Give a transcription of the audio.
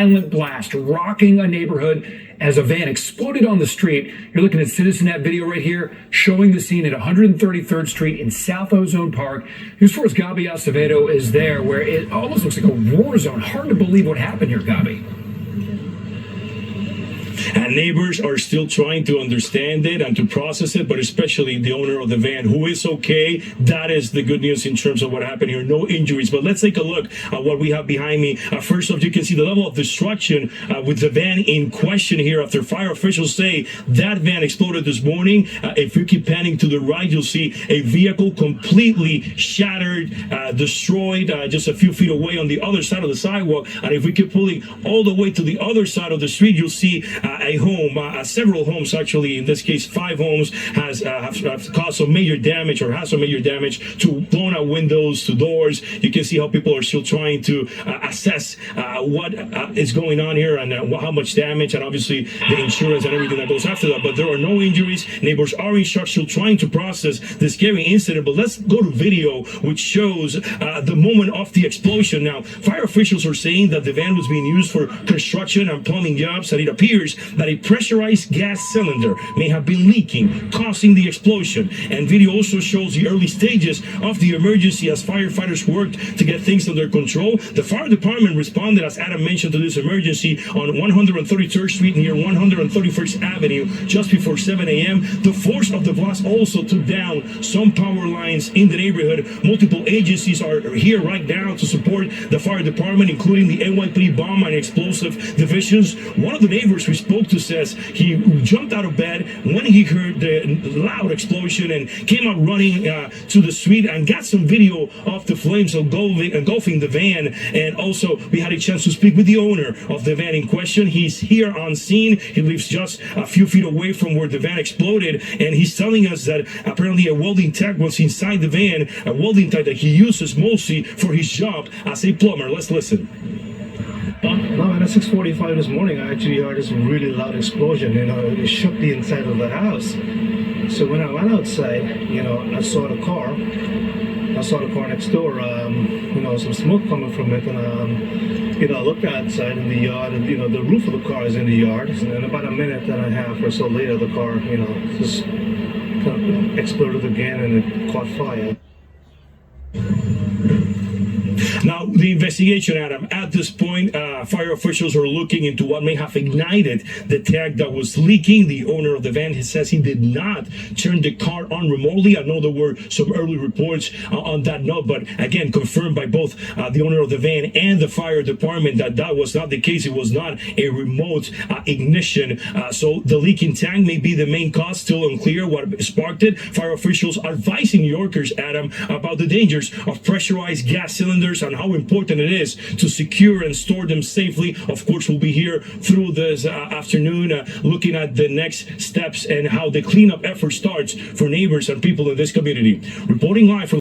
Violent blast rocking a neighborhood as a van exploded on the street. You're looking at CitizenNet video right here showing the scene at 133rd Street in South Ozone Park. News 4's Gabi Acevedo is there, where it almost looks like a war zone. Hard to believe what happened here, Gabi. And neighbors are still trying to understand it and to process it, but especially the owner of the van, who is okay. That is the good news in terms of what happened here. No injuries. But let's take a look at what we have behind me. First off, you can see the level of destruction with the van in question here after fire officials say that van exploded this morning. If you keep panning to the right, you'll see a vehicle completely shattered, destroyed just a few feet away on the other side of the sidewalk. And if we keep pulling all the way to the other side of the street, you'll see a home, several homes actually, in this case 5 homes, have caused some major damage, or has some major damage to blown out windows, to doors. You can see how people are still trying to assess what is going on here and how much damage, and obviously the insurance and everything that goes after that. But there are no injuries. Neighbors are in shock, still trying to process this scary incident. But let's go to video which shows the moment of the explosion. Now, fire officials are saying that the van was being used for construction and plumbing jobs, and it appears that a pressurized gas cylinder may have been leaking, causing the explosion. And video also shows the early stages of the emergency as firefighters worked to get things under control. The fire department responded, as Adam mentioned, to this emergency on 133rd Street near 131st Avenue just before 7 a.m. The force of the blast also took down some power lines in the neighborhood. Multiple agencies are here right now to support the fire department, including the NYPD bomb and explosive divisions. One of the neighbors we spoke to says he jumped out of bed when he heard the loud explosion and came out running to the street and got some video of the flames engulfing the van. And also we had a chance to speak with the owner of the van in question. He's here on scene. He lives just a few feet away from where the van exploded, and he's telling us that apparently a welding tech was inside the van, a welding tech that he uses mostly for his job as a plumber. Let's listen. No, at 6:45 this morning, I actually heard this really loud explosion. It shook the inside of the house. So when I went outside, I saw the car. I saw the car next door. Some smoke coming from it, and I looked outside in the yard, and the roof of the car is in the yard. And about a minute and a half or so later, the car, just kind of exploded again, and it caught fire. Now, the investigation, Adam, at this point, fire officials are looking into what may have ignited the tank that was leaking. The owner of the van says he did not turn the car on remotely. I know there were some early reports on that note, but again, confirmed by both the owner of the van and the fire department that that was not the case. It was not a remote ignition. So the leaking tank may be the main cause. Still unclear what sparked it. Fire officials advising New Yorkers, Adam, about the dangers of pressurized gas cylinders and how important it is to secure and store them safely. Of course, we'll be here through this afternoon looking at the next steps and how the cleanup effort starts for neighbors and people in this community. Reporting live from